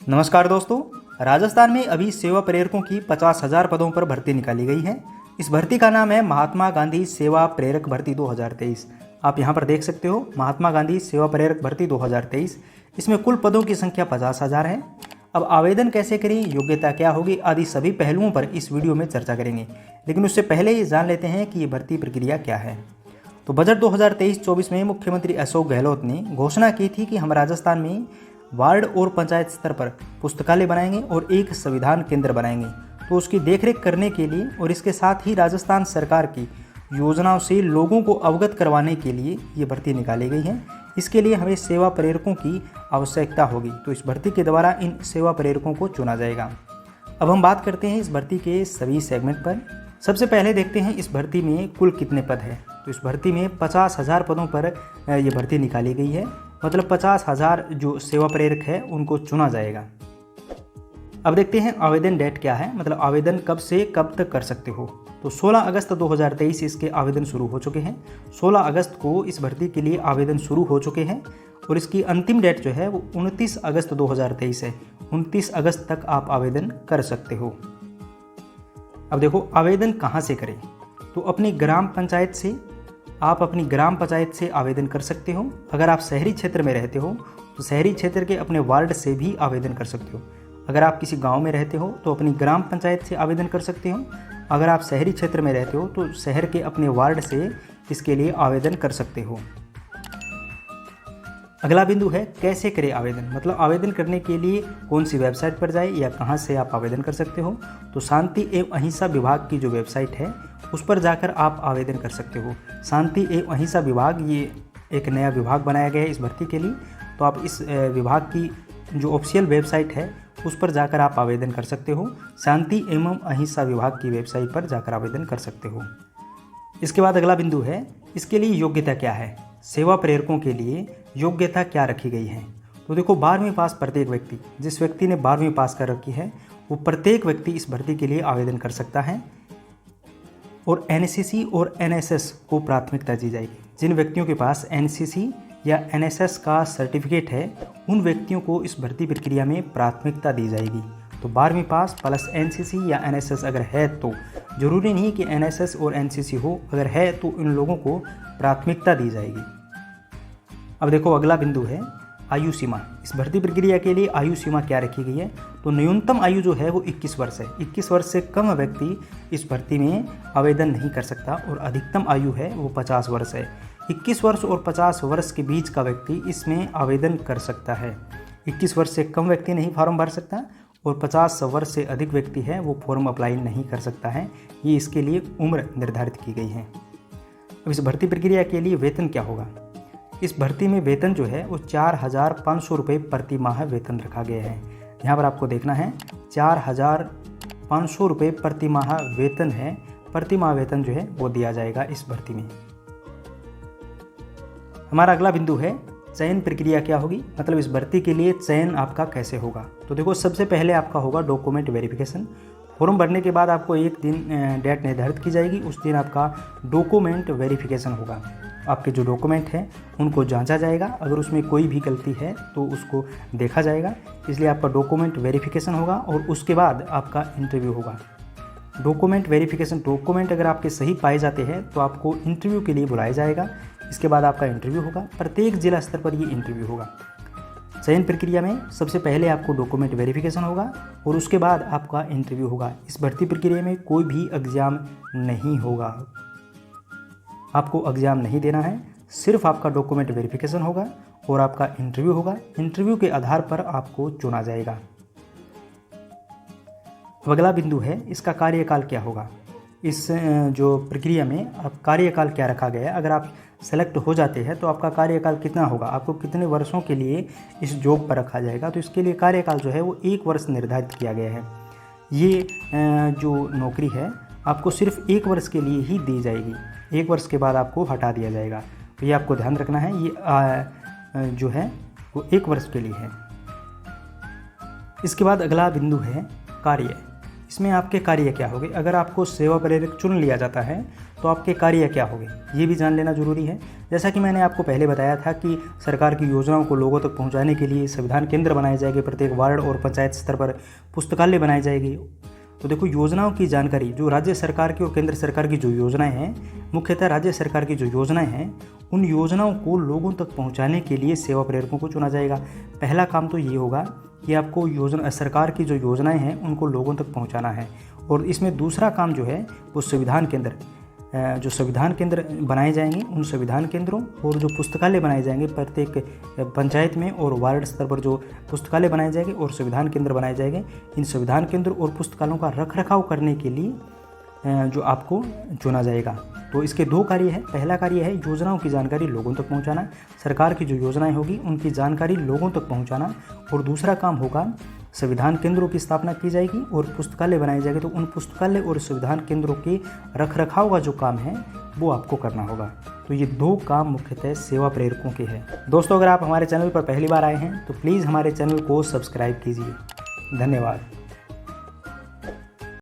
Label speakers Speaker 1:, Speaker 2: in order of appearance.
Speaker 1: नमस्कार दोस्तों। राजस्थान में अभी सेवा प्रेरकों की 50,000 पदों पर भर्ती निकाली गई है। इस भर्ती का नाम है महात्मा गांधी सेवा प्रेरक भर्ती 2023। आप यहां पर देख सकते हो महात्मा गांधी सेवा प्रेरक भर्ती 2023। इसमें कुल पदों की संख्या 50,000 है। अब आवेदन कैसे करें, योग्यता क्या होगी आदि सभी पहलुओं पर इस वीडियो में चर्चा करेंगे। लेकिन उससे पहले ये जान लेते हैं कि ये भर्ती प्रक्रिया क्या है। तो बजट 2023-24 में मुख्यमंत्री अशोक गहलोत ने घोषणा की थी कि हम राजस्थान में वार्ड और पंचायत स्तर पर पुस्तकालय बनाएंगे और एक संविधान केंद्र बनाएंगे। तो उसकी देखरेख करने के लिए और इसके साथ ही राजस्थान सरकार की योजनाओं से लोगों को अवगत करवाने के लिए ये भर्ती निकाली गई है। इसके लिए हमें सेवा प्रेरकों की आवश्यकता होगी। तो इस भर्ती के द्वारा इन सेवा प्रेरकों को चुना जाएगा। अब हम बात करते हैं इस भर्ती के सभी सेगमेंट पर। सबसे पहले देखते हैं इस भर्ती में कुल कितने पद हैं। तो इस भर्ती में 50,000 पदों पर ये भर्ती निकाली गई है। मतलब 50,000 जो सेवा प्रेरक है उनको चुना जाएगा। अब देखते हैं आवेदन डेट क्या है, मतलब आवेदन कब से कब तक कर सकते हो। तो 16 अगस्त 2023 इसके आवेदन शुरू हो चुके हैं। 16 अगस्त को इस भर्ती के लिए आवेदन शुरू हो चुके हैं और इसकी अंतिम डेट जो है वो 29 अगस्त 2023 है। 29 अगस्त तक आप आवेदन कर सकते हो। अब देखो आवेदन कहाँ से करें। तो अपनी ग्राम पंचायत से, आप अपनी ग्राम पंचायत से आवेदन कर सकते हो। अगर आप शहरी क्षेत्र में रहते हो तो शहरी क्षेत्र के अपने वार्ड से भी आवेदन कर सकते हो। अगर आप किसी गांव में रहते हो तो अपनी ग्राम पंचायत से आवेदन कर सकते हो। अगर आप शहरी क्षेत्र में रहते हो तो शहर के अपने वार्ड से इसके लिए आवेदन कर सकते हो। अगला बिंदु है कैसे करें आवेदन, मतलब आवेदन करने के लिए कौन सी वेबसाइट पर जाए या कहां से आप आवेदन कर सकते हो। तो शांति एवं अहिंसा विभाग की जो वेबसाइट है उस पर जाकर आप आवेदन कर सकते हो। शांति एवं अहिंसा विभाग ये एक नया विभाग बनाया गया है इस भर्ती के लिए। तो आप इस विभाग की जो ऑफिशियल वेबसाइट है उस पर जाकर आप आवेदन कर सकते हो। शांति एवं अहिंसा विभाग की वेबसाइट पर जाकर आवेदन कर सकते हो। इसके बाद अगला बिंदु है इसके लिए योग्यता क्या है। सेवा प्रेरकों के लिए योग्यता क्या रखी गई है। तो देखो 12वीं पास प्रत्येक व्यक्ति, जिस व्यक्ति ने 12वीं पास कर रखी है वो प्रत्येक व्यक्ति इस भर्ती के लिए आवेदन कर सकता है। और एनसीसी और एनएसएस को प्राथमिकता दी जाएगी। जिन व्यक्तियों के पास एनसीसी या एनएसएस का सर्टिफिकेट है उन व्यक्तियों को इस भर्ती प्रक्रिया में प्राथमिकता दी जाएगी। तो 12वीं पास प्लस एनसीसी या एनएसएस अगर है, तो जरूरी नहीं कि एनएसएस और एनसीसी हो, अगर है तो इन लोगों को प्राथमिकता दी जाएगी। अब देखो अगला बिंदु है आयु सीमा। इस भर्ती प्रक्रिया के लिए आयु सीमा क्या रखी गई है। तो न्यूनतम आयु जो है वो 21 वर्ष है। 21 वर्ष से कम व्यक्ति इस भर्ती में आवेदन नहीं कर सकता और अधिकतम आयु है वो 50 वर्ष है। 21 वर्ष और 50 वर्ष के बीच का व्यक्ति इसमें आवेदन कर सकता है। 21 वर्ष से कम व्यक्ति नहीं फॉर्म भर सकता और 50 वर्ष से अधिक व्यक्ति है वो फॉर्म अप्लाई नहीं कर सकता है। ये इसके लिए उम्र निर्धारित की गई है। अब इस भर्ती प्रक्रिया के लिए वेतन क्या होगा। इस भर्ती में वेतन जो है वो 4,500 रुपये प्रति माह वेतन रखा गया है। यहाँ पर आपको देखना है 4,500 रुपये प्रति माह वेतन है। प्रति माह वेतन जो है वो दिया जाएगा इस भर्ती में। हमारा अगला बिंदु है चयन प्रक्रिया क्या होगी, मतलब इस भर्ती के लिए चयन आपका कैसे होगा। तो देखो सबसे पहले आपका होगा डॉक्यूमेंट वेरिफिकेशन। फॉर्म भरने के बाद आपको एक दिन डेट निर्धारित की जाएगी, उस दिन आपका डॉक्यूमेंट वेरिफिकेशन होगा। आपके जो डॉक्यूमेंट हैं उनको जांचा जाएगा, अगर उसमें कोई भी गलती है तो उसको देखा जाएगा। इसलिए आपका डॉक्यूमेंट वेरिफिकेशन होगा और उसके बाद आपका इंटरव्यू होगा। डॉक्यूमेंट वेरिफिकेशन, डॉक्यूमेंट अगर आपके सही पाए जाते हैं तो आपको इंटरव्यू के लिए बुलाया जाएगा। इसके बाद आपका इंटरव्यू होगा। प्रत्येक जिला स्तर पर ये इंटरव्यू होगा। चयन प्रक्रिया में सबसे पहले आपको डॉक्यूमेंट वेरिफिकेशन होगा और उसके बाद आपका इंटरव्यू होगा। इस भर्ती प्रक्रिया में कोई भी एग्ज़ाम नहीं होगा, आपको एग्ज़ाम नहीं देना है। सिर्फ आपका डॉक्यूमेंट वेरिफिकेशन होगा और आपका इंटरव्यू होगा। इंटरव्यू के आधार पर आपको चुना जाएगा। अगला बिंदु है इसका कार्यकाल क्या होगा। इस जो प्रक्रिया में आप कार्यकाल क्या रखा गया है। अगर आप सेलेक्ट हो जाते हैं तो आपका कार्यकाल कितना होगा, आपको कितने वर्षों के लिए इस जॉब पर रखा जाएगा। तो इसके लिए कार्यकाल जो है वो 1 वर्ष निर्धारित किया गया है। ये जो नौकरी है आपको सिर्फ 1 वर्ष के लिए ही दी जाएगी। 1 वर्ष के बाद आपको हटा दिया जाएगा। तो ये आपको ध्यान रखना है। ये जो है वो 1 वर्ष के लिए है। इसके बाद अगला बिंदु है कार्य। इसमें आपके कार्य क्या होंगे। अगर आपको सेवा प्रेरक चुन लिया जाता है तो तो आपके कार्य क्या होंगे ये भी जान लेना जरूरी है। जैसा कि मैंने आपको पहले बताया था कि सरकार की योजनाओं को लोगों तक पहुंचाने के लिए संविधान केंद्र बनाए जाएंगे, प्रत्येक वार्ड और पंचायत स्तर पर पुस्तकालय बनाए जाएंगे। तो देखो, योजनाओं की जानकारी जो राज्य सरकार की और केंद्र सरकार की जो योजनाएं हैं, मुख्यतः राज्य सरकार की जो योजनाएं हैं, उन योजनाओं को लोगों तक पहुंचाने के लिए सेवा प्रेरकों को चुना जाएगा। पहला काम तो ये होगा कि आपको सरकार की जो योजनाएं हैं उनको लोगों तक पहुंचाना है। और इसमें दूसरा काम जो है वो संविधान केंद्र बनाए जाएंगे, उन संविधान केंद्रों और जो पुस्तकालय बनाए जाएंगे प्रत्येक पंचायत में और वार्ड स्तर पर जो पुस्तकालय बनाए जाएंगे और संविधान केंद्र बनाए जाएंगे, इन संविधान केंद्र और पुस्तकालयों का रखरखाव करने के लिए जो आपको चुना जाएगा। तो इसके दो कार्य है। पहला कार्य है योजनाओं की जानकारी लोगों तक पहुंचाना, सरकार की जो योजनाएं होगी उनकी जानकारी लोगों तक पहुंचाना। और दूसरा काम होगा संविधान केंद्रों की स्थापना की जाएगी और पुस्तकालय बनाए जाएंगे, तो उन पुस्तकालय और संविधान केंद्रों के रखरखाव का जो काम है वो आपको करना होगा। तो ये दो काम मुख्यतः सेवा प्रेरकों के हैं। दोस्तों, अगर आप हमारे चैनल पर पहली बार आए हैं तो प्लीज़ हमारे चैनल को सब्सक्राइब कीजिए। धन्यवाद।